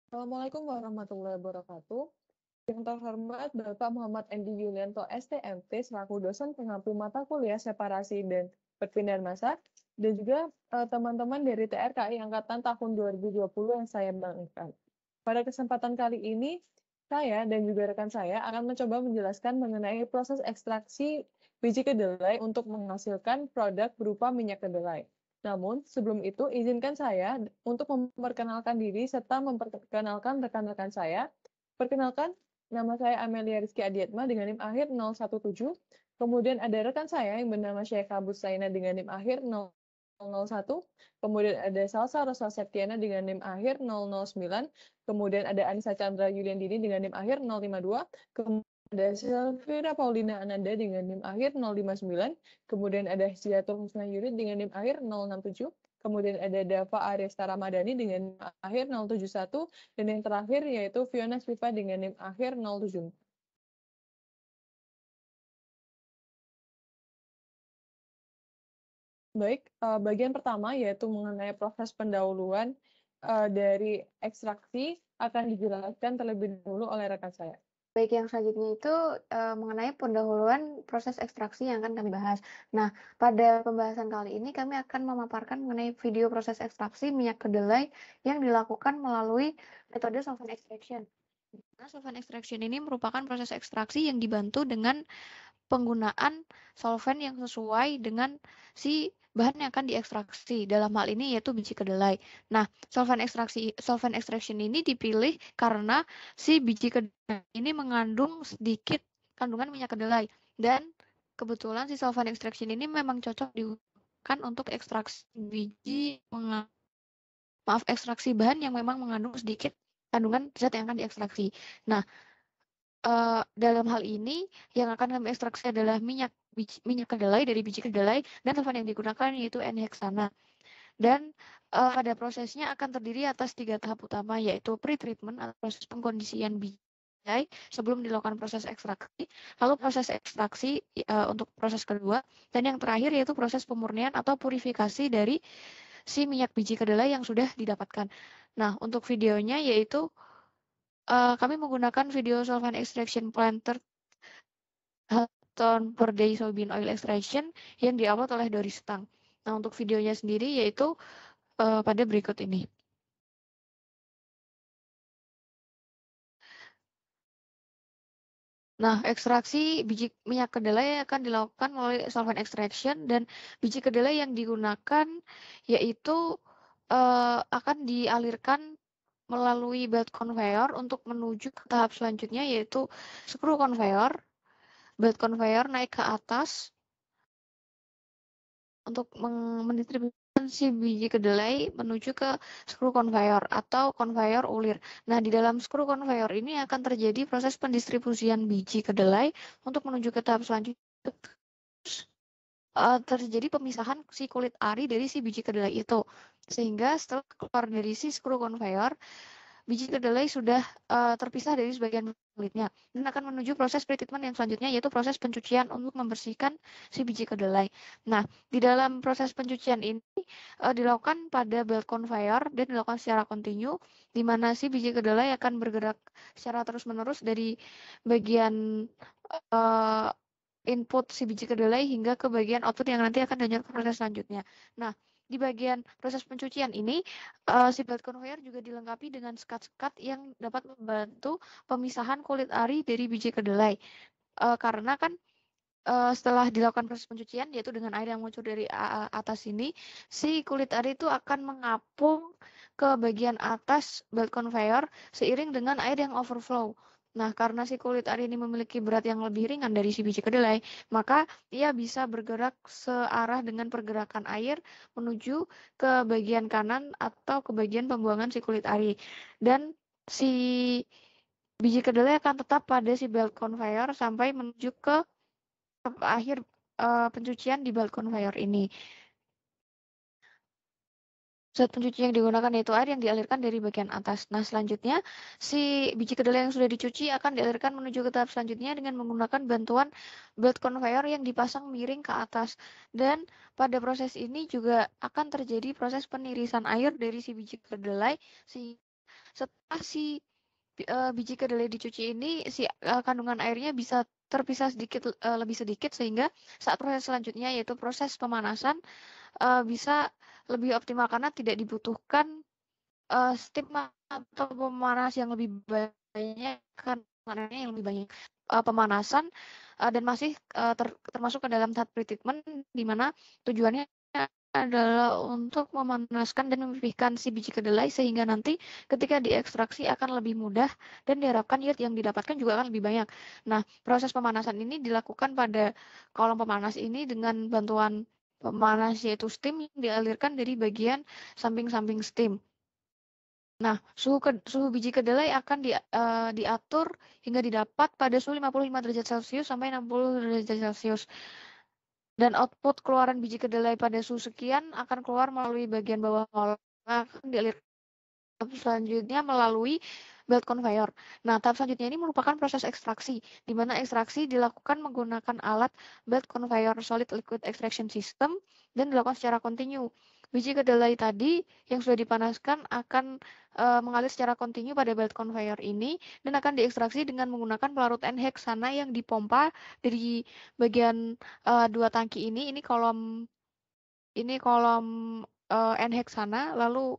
Assalamualaikum warahmatullahi wabarakatuh. Yang terhormat Bapak Muhammad Endi Yulianto STMT selaku dosen pengampu mata kuliah separasi dan perpindahan massa, dan juga teman-teman dari TRKI Angkatan tahun 2020 yang saya banggakan. Pada kesempatan kali ini, saya dan juga rekan saya akan mencoba menjelaskan mengenai proses ekstraksi biji kedelai untuk menghasilkan produk berupa minyak kedelai. Namun, sebelum itu, izinkan saya untuk memperkenalkan diri serta memperkenalkan rekan-rekan saya. Perkenalkan, nama saya Amelia Rizky Adiatma dengan NIM akhir 017. Kemudian ada rekan saya yang bernama Syekh Abu Saina dengan NIM akhir 001. Kemudian ada Salsa Rosa Septiana dengan NIM akhir 009. Kemudian ada Anissa Chandra Yuliandini dengan NIM akhir 052. Kemudian ada Selvira Paulina Ananda dengan NIM akhir 059. Kemudian ada Hidyatul Husna Yurid dengan NIM akhir 067. Kemudian ada Dava Aresta Ramadhani dengan NIM akhir 071. Dan yang terakhir yaitu Fiona Swifa dengan NIM akhir 07. Baik, bagian pertama yaitu mengenai proses pendahuluan dari ekstraksi akan dijelaskan terlebih dahulu oleh rekan saya. Baik, yang selanjutnya itu mengenai pendahuluan proses ekstraksi yang akan kami bahas. Nah, pada pembahasan kali ini kami akan memaparkan mengenai video proses ekstraksi minyak kedelai yang dilakukan melalui metode solvent extraction. Nah, solvent extraction ini merupakan proses ekstraksi yang dibantu dengan penggunaan solvent yang sesuai dengan si bahan yang akan diekstraksi. Dalam hal ini yaitu biji kedelai. Nah, solvent extraction ini dipilih karena si biji kedelai ini mengandung sedikit kandungan minyak kedelai, dan kebetulan si solvent extraction ini memang cocok digunakan untuk ekstraksi ekstraksi bahan yang memang mengandung sedikit kandungan zat yang akan diekstraksi. Nah, dalam hal ini yang akan kami ekstraksi adalah minyak kedelai dari biji kedelai, dan solvent yang digunakan yaitu N-heksana. Dan pada prosesnya akan terdiri atas 3 tahap utama, yaitu pre-treatment atau proses pengkondisian biji kedelai sebelum dilakukan proses ekstraksi, lalu proses ekstraksi untuk proses kedua, dan yang terakhir yaitu proses pemurnian atau purifikasi dari si minyak biji kedelai yang sudah didapatkan. Nah, untuk videonya yaitu kami menggunakan video solvent extraction planter ton per day soybean oil extraction yang diupload oleh Doris Tang. Nah, untuk videonya sendiri yaitu pada berikut ini. Nah, ekstraksi biji minyak kedelai akan dilakukan melalui solvent extraction, dan biji kedelai yang digunakan yaitu akan dialirkan melalui belt conveyor untuk menuju ke tahap selanjutnya, yaitu screw conveyor. Belt conveyor naik ke atas untuk mendistribusikan si biji kedelai menuju ke screw conveyor atau conveyor ulir. Nah, di dalam screw conveyor ini akan terjadi proses pendistribusian biji kedelai untuk menuju ke tahap selanjutnya. Terjadi pemisahan si kulit ari dari si biji kedelai itu. Sehingga setelah keluar dari si screw conveyor, biji kedelai sudah terpisah dari sebagian kulitnya dan akan menuju proses pretreatment yang selanjutnya, yaitu proses pencucian untuk membersihkan si biji kedelai. Nah, di dalam proses pencucian ini dilakukan pada belt conveyor dan dilakukan secara kontinu, di mana si biji kedelai akan bergerak secara terus-menerus dari bagian input si biji kedelai hingga ke bagian output yang nanti akan dilanjutkan proses selanjutnya. Nah, di bagian proses pencucian ini, si belt conveyor juga dilengkapi dengan sekat-sekat yang dapat membantu pemisahan kulit ari dari biji kedelai. Karena kan setelah dilakukan proses pencucian, yaitu dengan air yang muncul dari atas ini, si kulit ari itu akan mengapung ke bagian atas belt conveyor seiring dengan air yang overflow. Nah, karena si kulit ari ini memiliki berat yang lebih ringan dari si biji kedelai, maka ia bisa bergerak searah dengan pergerakan air menuju ke bagian kanan atau ke bagian pembuangan si kulit ari. Dan si biji kedelai akan tetap pada si belt conveyor sampai menuju ke akhir pencucian di belt conveyor ini. Zat pencuci yang digunakan yaitu air yang dialirkan dari bagian atas. Nah, selanjutnya si biji kedelai yang sudah dicuci akan dialirkan menuju ke tahap selanjutnya dengan menggunakan bantuan belt conveyor yang dipasang miring ke atas. Dan pada proses ini juga akan terjadi proses penirisan air dari si biji kedelai setelah si biji kedelai dicuci ini kandungan airnya bisa terpisah sedikit lebih sedikit sehingga saat proses selanjutnya yaitu proses pemanasan bisa lebih optimal karena tidak dibutuhkan steam atau pemanas yang lebih banyak karena yang lebih banyak pemanasan dan masih termasuk ke dalam tahap pretreatment di mana tujuannya adalah untuk memanaskan dan memipihkan si biji kedelai sehingga nanti ketika diekstraksi akan lebih mudah dan diharapkan yield yang didapatkan juga akan lebih banyak. Nah, proses pemanasan ini dilakukan pada kolom pemanas ini dengan bantuan pemanas yaitu steam yang dialirkan dari bagian samping-samping steam. Nah, suhu biji kedelai akan diatur hingga didapat pada suhu 55 derajat Celcius sampai 60 derajat Celcius. Dan output keluaran biji kedelai pada suhu sekian akan keluar melalui bagian bawah kolom akan dialirkan selanjutnya melalui belt conveyor. Nah, tahap selanjutnya ini merupakan proses ekstraksi, di mana ekstraksi dilakukan menggunakan alat belt conveyor solid liquid extraction system dan dilakukan secara kontinu. Biji kedelai tadi yang sudah dipanaskan akan mengalir secara kontinu pada belt conveyor ini dan akan diekstraksi dengan menggunakan pelarut N-heksana yang dipompa dari bagian dua tangki ini. Ini kolom N-heksana, lalu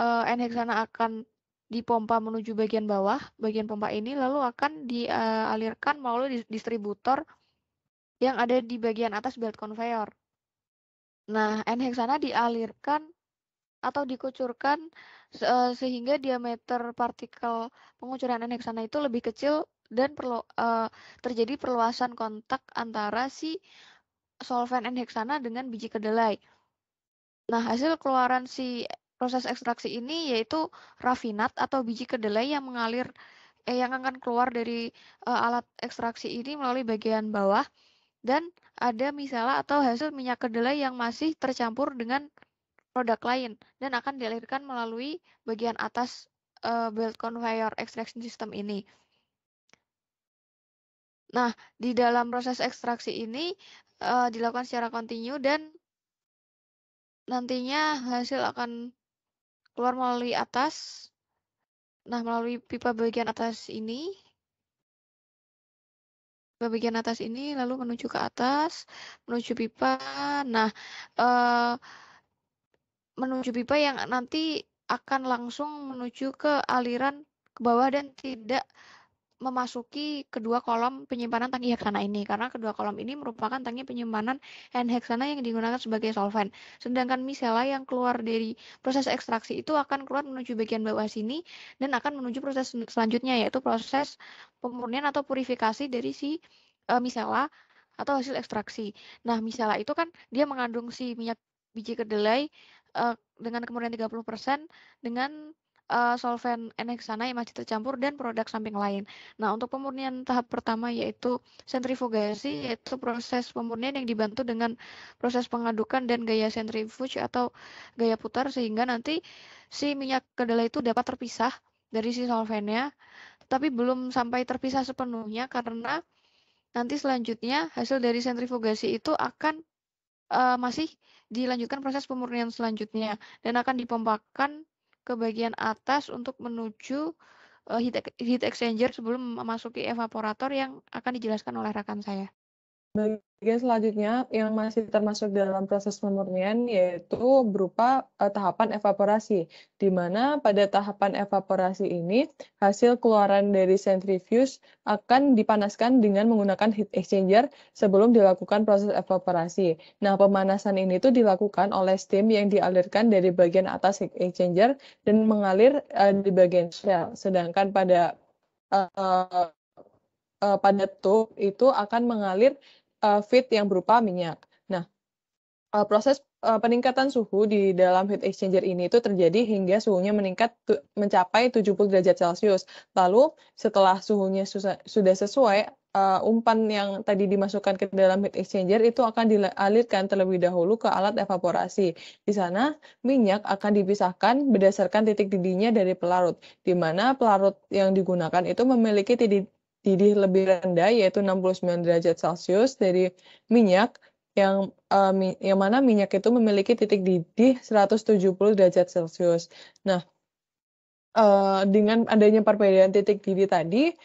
N-heksana akan dipompa menuju bagian bawah, bagian pompa ini, lalu akan dialirkan melalui distributor yang ada di bagian atas belt conveyor. Nah, N-heksana dialirkan atau dikucurkan sehingga diameter partikel pengucuran N-heksana itu lebih kecil dan terjadi perluasan kontak antara si solvent N-heksana dengan biji kedelai. Nah, hasil keluaran si proses ekstraksi ini yaitu rafinat atau biji kedelai yang mengalir yang akan keluar dari alat ekstraksi ini melalui bagian bawah dan ada misela atau hasil minyak kedelai yang masih tercampur dengan produk lain dan akan dialirkan melalui bagian atas belt conveyor extraction system ini. Nah, di dalam proses ekstraksi ini dilakukan secara kontinu dan nantinya hasil akan keluar melalui atas. Nah, melalui pipa bagian atas ini. Pipa bagian atas ini lalu menuju ke atas, menuju pipa. Nah, menuju pipa yang nanti akan langsung menuju ke aliran ke bawah dan tidak memasuki kedua kolom penyimpanan tangki heksana ini karena kedua kolom ini merupakan tangki penyimpanan N-heksana yang digunakan sebagai solvent. Sedangkan misela yang keluar dari proses ekstraksi itu akan keluar menuju bagian bawah sini dan akan menuju proses selanjutnya yaitu proses pemurnian atau purifikasi dari si misela atau hasil ekstraksi. Nah, misela itu kan dia mengandung si minyak biji kedelai dengan kemurnian 30% dengan solvent N-heksana yang masih tercampur dan produk samping lain. Nah, untuk pemurnian tahap pertama yaitu sentrifugasi, yaitu proses pemurnian yang dibantu dengan proses pengadukan dan gaya sentrifuge atau gaya putar sehingga nanti si minyak kedelai itu dapat terpisah dari si solventnya, tapi belum sampai terpisah sepenuhnya karena nanti selanjutnya hasil dari sentrifugasi itu akan masih dilanjutkan proses pemurnian selanjutnya dan akan dipompakan ke bagian atas untuk menuju heat exchanger sebelum memasuki evaporator yang akan dijelaskan oleh rekan saya. Bagian selanjutnya yang masih termasuk dalam proses pemurnian yaitu berupa tahapan evaporasi, di mana pada tahapan evaporasi ini hasil keluaran dari centrifuge akan dipanaskan dengan menggunakan heat exchanger sebelum dilakukan proses evaporasi. Nah, pemanasan ini tuh dilakukan oleh steam yang dialirkan dari bagian atas heat exchanger dan mengalir di bagian shell, sedangkan pada tube itu akan mengalir feed yang berupa minyak. Nah, proses peningkatan suhu di dalam heat exchanger ini itu terjadi hingga suhunya mencapai 70 derajat Celcius. Lalu setelah suhunya sudah sesuai, umpan yang tadi dimasukkan ke dalam heat exchanger itu akan dialirkan terlebih dahulu ke alat evaporasi. Di sana minyak akan dipisahkan berdasarkan titik didihnya dari pelarut, di mana pelarut yang digunakan itu memiliki titik didih lebih rendah yaitu 69 derajat Celcius dari minyak yang mana minyak itu memiliki titik didih 170 derajat Celcius. Nah, dengan adanya perbedaan titik didih tadi,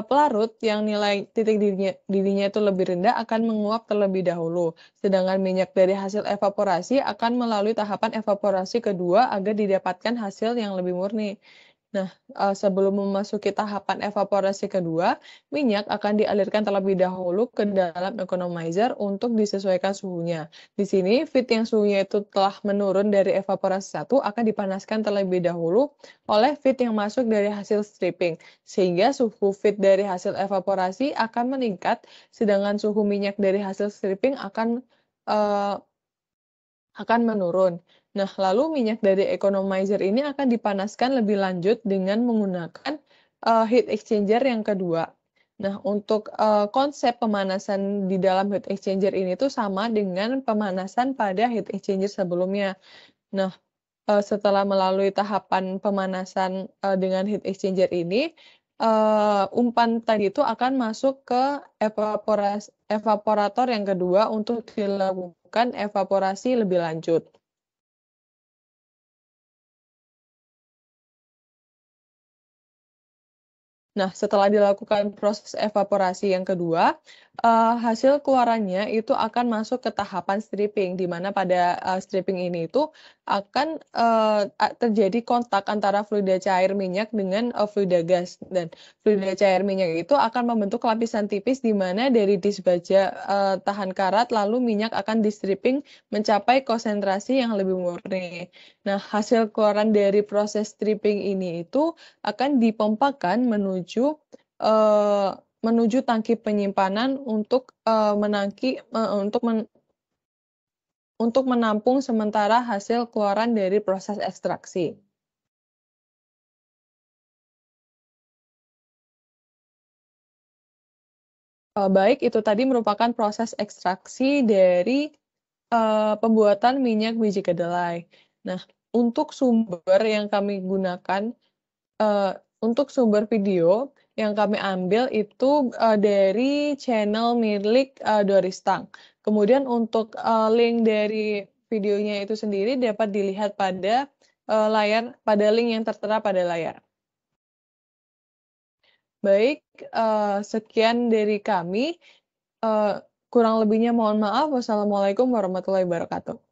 pelarut yang nilai titik didihnya itu lebih rendah akan menguap terlebih dahulu, sedangkan minyak dari hasil evaporasi akan melalui tahapan evaporasi kedua agar didapatkan hasil yang lebih murni. Nah, sebelum memasuki tahapan evaporasi kedua, minyak akan dialirkan terlebih dahulu ke dalam economizer untuk disesuaikan suhunya. Di sini, feed yang suhunya itu telah menurun dari evaporasi 1 akan dipanaskan terlebih dahulu oleh feed yang masuk dari hasil stripping, sehingga suhu feed dari hasil evaporasi akan meningkat, sedangkan suhu minyak dari hasil stripping akan menurun. Nah, lalu minyak dari economizer ini akan dipanaskan lebih lanjut dengan menggunakan heat exchanger yang kedua. Nah, untuk konsep pemanasan di dalam heat exchanger ini tuh sama dengan pemanasan pada heat exchanger sebelumnya. Nah, setelah melalui tahapan pemanasan dengan heat exchanger ini, umpan tadi itu akan masuk ke evaporator yang kedua untuk dilakukan evaporasi lebih lanjut. Nah, setelah dilakukan proses evaporasi yang kedua, hasil keluarannya itu akan masuk ke tahapan stripping, di mana pada stripping ini itu akan terjadi kontak antara fluida cair minyak dengan fluida gas, dan fluida cair minyak itu akan membentuk lapisan tipis di mana dari disk baja tahan karat, lalu minyak akan di-stripping mencapai konsentrasi yang lebih murni. Nah, hasil keluaran dari proses stripping ini itu akan dipompakan menuju tangki penyimpanan untuk menampung sementara hasil keluaran dari proses ekstraksi. Baik, itu tadi merupakan proses ekstraksi dari pembuatan minyak biji kedelai. Nah, untuk sumber yang kami gunakan untuk sumber video yang kami ambil itu dari channel milik Doristang. Kemudian untuk link dari videonya itu sendiri dapat dilihat pada pada link yang tertera pada layar. Baik, sekian dari kami. Kurang lebihnya mohon maaf. Wassalamualaikum warahmatullahi wabarakatuh.